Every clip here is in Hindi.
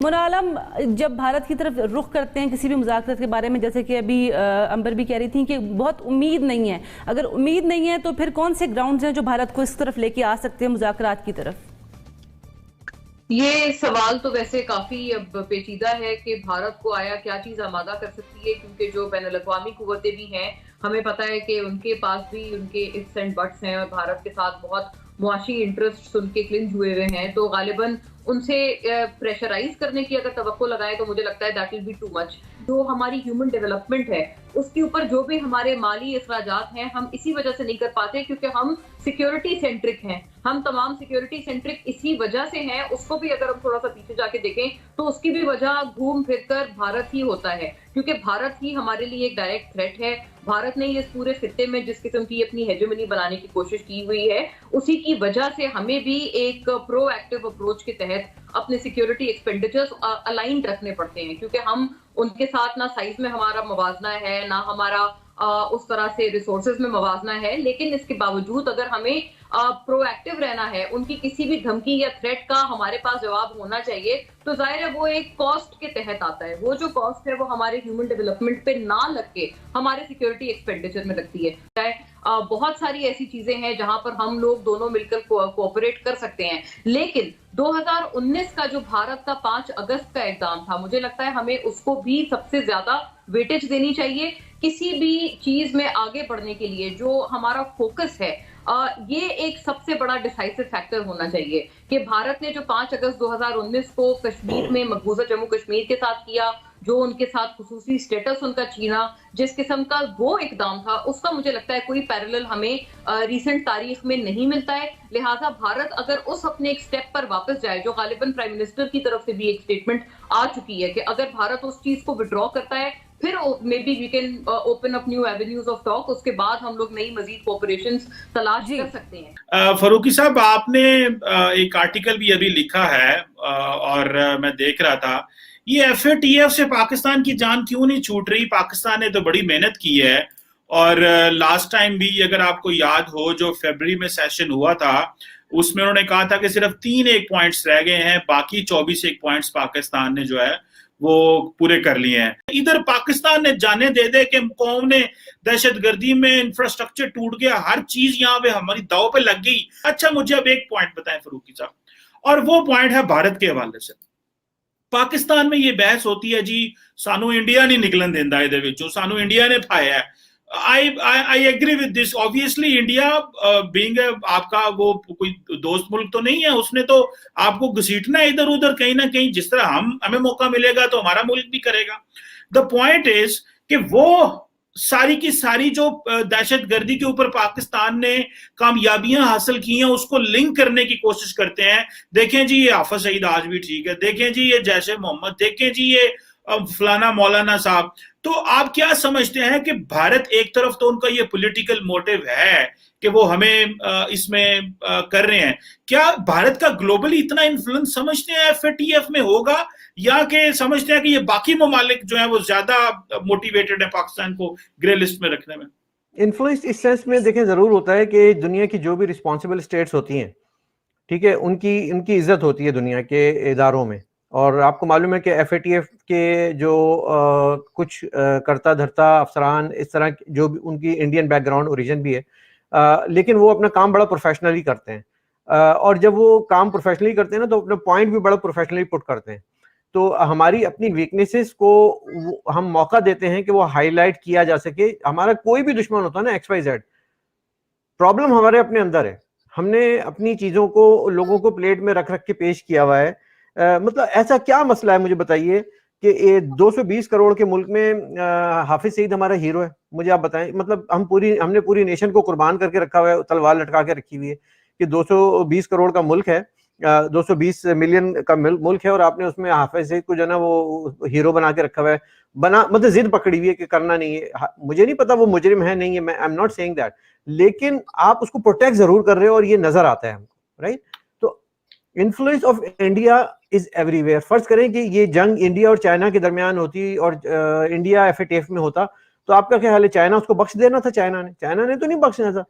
मुना आलम, जब भारत की तरफ रुख करते हैं किसी भी मुज़ाकरात के बारे में, जैसे कि अभी अंबर भी कह रही थी कि बहुत उम्मीद नहीं है, अगर उम्मीद नहीं है तो फिर कौन से ग्राउंड्स हैं जो भारत को इस तरफ लेके आ सकते हैं मुज़ाकरात की तरफ? ये सवाल तो वैसे काफी अब पेचीदा है कि भारत को आया क्या चीज आमादा कर सकती है, क्योंकि जो बैनुल अक़वामी कुव्वतें भी हैं, हमें पता है कि उनके पास भी उनके इफ्स एंड बट्स हैं और भारत के साथ बहुत मुआशी इंटरेस्ट उनके क्लिंच हुए हुए हैं। तो गालिबन उनसे प्रेशराइज करने की अगर तवक्को लगाए तो मुझे लगता है that will be too much. जो हमारी ह्यूमन डेवलपमेंट है उसके ऊपर जो भी हमारे माली अखराजात हैं, हम इसी वजह से नहीं कर पाते क्योंकि हम सिक्योरिटी सेंट्रिक हैं। हम तमाम सिक्योरिटी सेंट्रिक इसी वजह से हैं। उसको भी अगर हम थोड़ा सा पीछे जाके देखें तो उसकी भी वजह घूम फिर कर भारत ही होता है, क्योंकि भारत ही हमारे लिए एक डायरेक्ट थ्रेट है। भारत ने इस पूरे खित्ते में जिस किस्म की अपनी हेजेमनी बनाने की कोशिश की हुई है, उसी की वजह से हमें भी एक प्रोएक्टिव अप्रोच के तहत अपने सिक्योरिटी एक्सपेंडिचर्स अलाइंड रखने पड़ते हैं, क्योंकि हम उनके साथ ना साइज में हमारा मवाजना है, ना हमारा उस तरह से रिसोर्सेज में मवाजना है। लेकिन इसके बावजूद अगर हमें प्रोएक्टिव रहना है, उनकी किसी भी धमकी या थ्रेट का हमारे पास जवाब होना चाहिए, तो जाहिर है वो एक कॉस्ट के तहत आता है। वो जो कॉस्ट है वो हमारे ह्यूमन डेवलपमेंट पे ना लग के हमारे सिक्योरिटी एक्सपेंडिचर में लगती है। बहुत सारी ऐसी चीजें हैं जहां पर हम लोग दोनों मिलकर कोऑपरेट कर सकते हैं। लेकिन 2019 का जो भारत का 5 अगस्त का एग्जाम था, मुझे लगता है हमें उसको भी सबसे ज्यादा वेटेज देनी चाहिए। किसी भी चीज में आगे बढ़ने के लिए जो हमारा फोकस है, ये एक सबसे बड़ा डिसाइसिव फैक्टर होना चाहिए कि भारत ने जो 5 अगस्त 2019 को कश्मीर में मकबूजा जम्मू कश्मीर के साथ किया, जो उनके साथ खुसूसी स्टेटस उनका छीना, जिस किस्म का वो इकदाम था, उसका मुझे लगता है कोई पैरेलल हमें रीसेंट तारीख में नहीं मिलता है। लिहाजा भारत अगर उस अपने एक स्टेप पर वापस जाए, जो गालिबन प्राइम मिनिस्टर की तरफ से भी एक स्टेटमेंट आ चुकी है कि अगर भारत उस चीज को विड्रॉ करता है, फिर maybe we can open up new avenues of talk. उसके बाद हम लोग नई मजीद कोऑपरेशंस तलाश कर सकते हैं। फरूकी साहब, आपने एक आर्टिकल भी अभी लिखा है और मैं देख रहा था, ये एफएटीएफ से पाकिस्तान की जान क्यों नहीं छूट रही? पाकिस्तान ने तो बड़ी मेहनत की है और लास्ट टाइम भी अगर आपको याद हो, जो फरवरी में सेशन हुआ था, उसमें उन्होंने कहा था कि सिर्फ 3 एक पॉइंट्स रह गए हैं, बाकी 24 एक पॉइंट्स पाकिस्तान ने जो है वो पूरे कर लिए हैं। इधर पाकिस्तान ने जाने दे दे कि कौम ने दहशतगर्दी में इंफ्रास्ट्रक्चर टूट गया, हर चीज यहाँ पे हमारी दाव पे लग गई। अच्छा, मुझे अब एक पॉइंट बताएं फरूकी साहब, और वो पॉइंट है भारत के हवाले से। पाकिस्तान में ये बहस होती है जी, सानू इंडिया नहीं निकलन देंदा इहदे विचों, सानू इंडिया ने फाया है। I agree with this. Obviously India being आपका वो कोई दोस्त मुल्क तो नहीं है, उसने तो आपको घसीटना है इधर उधर कहीं ना कहीं। जिस तरह हमें मौका मिलेगा तो हमारा मुल्क भी करेगा। द पॉइंट इज कि वो सारी की सारी जो दहशतगर्दी के ऊपर पाकिस्तान ने कामयाबियां हासिल की हैं, उसको लिंक करने की कोशिश करते हैं। देखें जी ये हाफिज सईद आज भी ठीक है, देखें जी ये जैश ए मोहम्मद, देखें जी ये फलाना मौलाना साहब। तो आप क्या समझते हैं कि भारत एक तरफ तो उनका ये पॉलिटिकल मोटिव है कि वो हमें इसमें कर रहे हैं, क्या भारत का ग्लोबली इतना इन्फ्लुएंस समझते हैं एफएटीएफ में होगा, या कि समझते हैं कि ये बाकी ममालिक जो है वो ज्यादा मोटिवेटेड है पाकिस्तान को ग्रे लिस्ट में रखने में? इन्फ्लुएंस इस सेंस में देखें जरूर होता है कि दुनिया की जो भी रिस्पॉन्सिबल स्टेट्स होती हैं, ठीक है, उनकी इज्जत होती है दुनिया के इदारों में। और आपको मालूम है कि एफएटीएफ के जो कुछ करता धरता अफसरान, इस तरह जो भी उनकी इंडियन बैकग्राउंड ओरिजिन भी है, लेकिन वो अपना काम बड़ा प्रोफेशनली करते हैं। और जब वो काम प्रोफेशनली करते हैं ना, तो अपना पॉइंट भी बड़ा प्रोफेशनली पुट करते हैं। तो हमारी अपनी वीकनेसेस को हम मौका देते हैं कि वो हाईलाइट किया जा सके। हमारा कोई भी दुश्मन होता है ना, XYZ, प्रॉब्लम हमारे अपने अंदर है। हमने अपनी चीजों को लोगों को प्लेट में रख रख के पेश किया हुआ है। मतलब ऐसा क्या मसला है, मुझे बताइए कि 220 करोड़ के मुल्क में हाफिज सईद हमारा हीरो है। मुझे आप बताएं, मतलब हमने पूरी नेशन को कुर्बान करके रखा हुआ है, तलवार लटका के रखी हुई है कि 220 करोड़ का मुल्क है, 220 मिलियन का मुल्क है, और आपने उसमें हाफिज सईद को जो ना वो हीरो बना के रखा हुआ है। मतलब जिद पकड़ी हुई है कि करना नहीं है। मुझे नहीं पता वो मुजरिम है नहीं है, मैं I am not saying that, लेकिन आप उसको प्रोटेक्ट जरूर कर रहे हो और ये नजर आता है हमको, राइट? तो influence of India is everywhere. फर्ज करें कि ये जंग इंडिया और चाइना के दरमियान होती और इंडिया एफएटीएफ में होता, तो आपका क्या ख्याल है, चाइना उसको बख्श देना था? चाइना ने तो नहीं बख्शना था।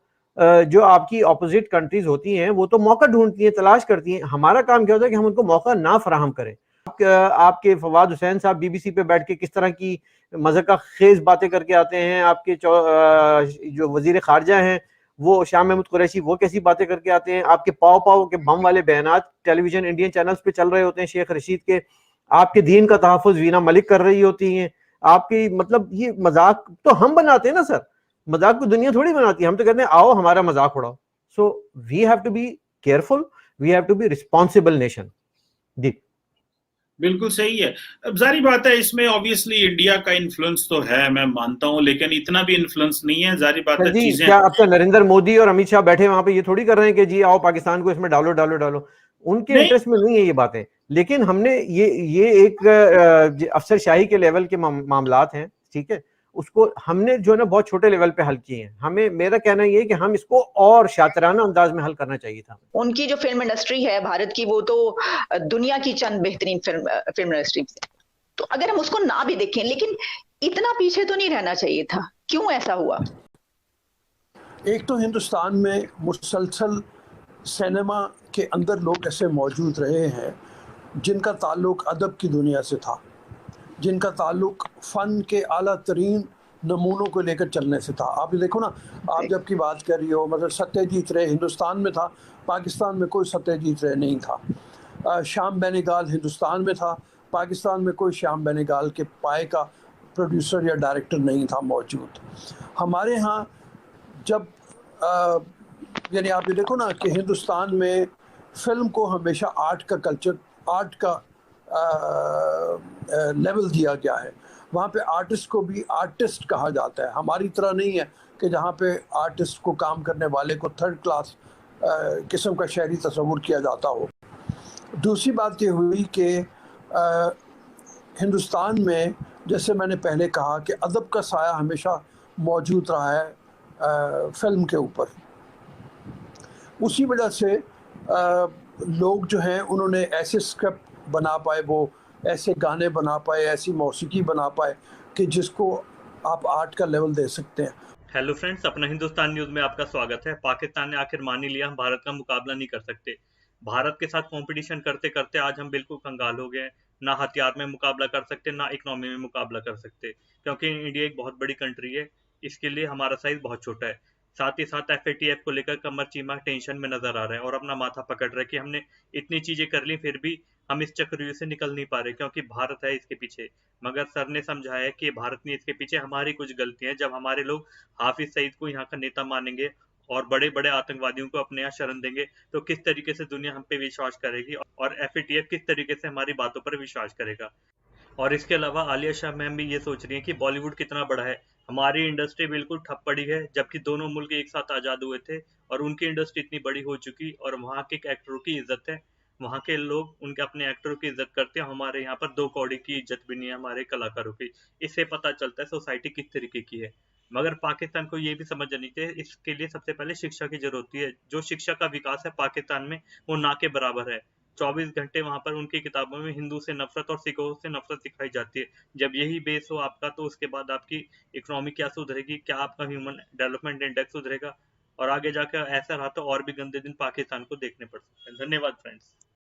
जो आपकी ऑपोजिट कंट्रीज होती हैं वो तो मौका ढूंढती हैं, तलाश करती हैं। हमारा काम क्या होता है कि हम उनको मौका ना फराहम करें। आपके फवाद हुसैन साहब बीबीसी पे बैठ के किस तरह की मज़ाक़ खेज बातें करके आते हैं, आपके जो वजीर खारजा हैं वो शाह महमूद कुरैशी वो कैसी बातें करके आते हैं, आपके पाव पाव के बम वाले बयानात टेलीविजन इंडियन चैनल्स पे चल रहे होते हैं शेख रशीद के, आपके दीन का तहफ़्फ़ुज़ वीना मलिक कर रही होती हैं आपकी, मतलब ये मजाक तो हम बनाते हैं ना सर, मजाक को दुनिया थोड़ी बनाती है, हम तो कहते हैं आओ हमारा मजाक उड़ाओ। So we have to be careful, we have to be responsible nation. जी बिल्कुल सही है। अब जारी बात है इसमें ऑब्वियसली इंडिया का इन्फ्लुएंस तो है, मैं मानता हूं, लेकिन इतना भी इन्फ्लुएंस नहीं है। जारी बात है जी, चीजें क्या आपका नरेंद्र मोदी और अमित शाह बैठे वहां पे ये थोड़ी कर रहे हैं कि जी आओ पाकिस्तान को इसमें डालो डालो डालो, उनके नहीं। इंटरेस्ट में नहीं है ये बातें। लेकिन हमने ये एक अफसरशाही के लेवल के मामलात हैं, ठीक है, उसको हमने जो है ना बहुत छोटे लेवल पे हल किए हैं। हमें, मेरा कहना ये है कि हम इसको और शातिराना अंदाज में हल करना चाहिए था। उनकी जो फिल्म इंडस्ट्री है भारत की, वो तो दुनिया की चंद बेहतरीन फिल्म इंडस्ट्री, तो अगर हम उसको ना भी देखें, लेकिन इतना पीछे तो नहीं रहना चाहिए था। क्यों ऐसा हुआ? एक तो हिंदुस्तान में मुसलसल सिनेमा के अंदर लोग ऐसे मौजूद रहे हैं जिनका ताल्लुक अदब की दुनिया से था, जिनका ताल्लुक फ़न के आला तरीन नमूनों को लेकर चलने से था। आप देखो ना, आप जब की बात कर रही हो, मतलब सत्यजीत रे हिंदुस्तान में था, पाकिस्तान में कोई सत्यजीत रे नहीं था। श्याम बेनेगल हिंदुस्तान में था, पाकिस्तान में कोई श्याम बेनेगल के पाए का प्रोड्यूसर या डायरेक्टर नहीं था मौजूद। हमारे यहाँ जब यानी आप ये देखो ना कि हिंदुस्तान में फिल्म को हमेशा आर्ट का कल्चर, आर्ट का लेवल दिया गया है। वहाँ पे आर्टिस्ट को भी आर्टिस्ट कहा जाता है। हमारी तरह नहीं है कि जहाँ पे आर्टिस्ट को, काम करने वाले को थर्ड क्लास किस्म का शहरी तस्वुर किया जाता हो। दूसरी बात ये हुई कि हिंदुस्तान में, जैसे मैंने पहले कहा, कि अदब का साया हमेशा मौजूद रहा है फिल्म के ऊपर। उसी वजह से लोग जो हैं उन्होंने ऐसे स्क्रिप्ट बना पाए, वो ऐसे गाने बना पाए, ऐसी मौसीकी बना पाए कि जिसको आप आर्ट का लेवल दे सकते हैं। हेलो फ्रेंड्स, अपना हिंदुस्तान न्यूज़ में आपका स्वागत है। पाकिस्तान ने आखिर मान ही लिया हम भारत का मुकाबला नहीं कर सकते। भारत के साथ कंपटीशन करते करते आज हम बिल्कुल कंगाल हो गए हैं। ना हथियार में मुकाबला कर सकते, ना इकोनॉमी में मुकाबला कर सकते, क्योंकि इंडिया एक बहुत बड़ी कंट्री है, इसके लिए हमारा साइज बहुत छोटा है। साथ ही साथ FATF को लेकर कमर चीमा टेंशन में नजर आ रहा है और अपना माथा पकड़ रहा है कि हमने इतनी चीजें कर ली, फिर भी हम इस चक्रव्यूह से निकल नहीं पा रहे, क्योंकि भारत है इसके पीछे। मगर सर ने समझाया है कि भारत नहीं, इसके पीछे हमारी कुछ गलतियां हैं। जब हमारे लोग हाफिज सईद को यहाँ का नेता मानेंगे और बड़े बड़े आतंकवादियों को अपने यहाँ शरण देंगे, तो किस तरीके से दुनिया हम पे विश्वास करेगी और FATF किस तरीके से हमारी बातों पर विश्वास करेगा। और इसके अलावा आलिया शाह मैम भी ये सोच रही है कि बॉलीवुड कितना बड़ा है, हमारी इंडस्ट्री बिल्कुल ठप पड़ी है, जबकि दोनों मुल्क एक साथ आज़ाद हुए थे और उनकी इंडस्ट्री इतनी बड़ी हो चुकी और वहाँ के एक्टरों की इज्जत है, वहाँ के लोग उनके अपने एक्टरों की इज्जत करते हैं। हमारे यहाँ पर 2 कौड़ी की इज्जत भी नहीं है हमारे कलाकारों की। इससे पता चलता है सोसाइटी किस तरीके की है। मगर पाकिस्तान को ये भी समझना चाहिए, इसके लिए सबसे पहले शिक्षा की जरूरत होती है। जो शिक्षा का विकास है पाकिस्तान में, वो ना के बराबर है। 24 घंटे वहाँ पर उनकी किताबों में हिंदू से नफरत और सिखों से नफरत सिखाई जाती है। जब यही बेस हो आपका, तो उसके बाद आपकी इकोनॉमी क्या सुधरेगी, क्या आपका ह्यूमन डेवलपमेंट इंडेक्स सुधरेगा, और आगे जाकर ऐसा रहा तो और भी गंदे दिन पाकिस्तान को देखने पड़ सकते हैं। धन्यवाद फ्रेंड्स।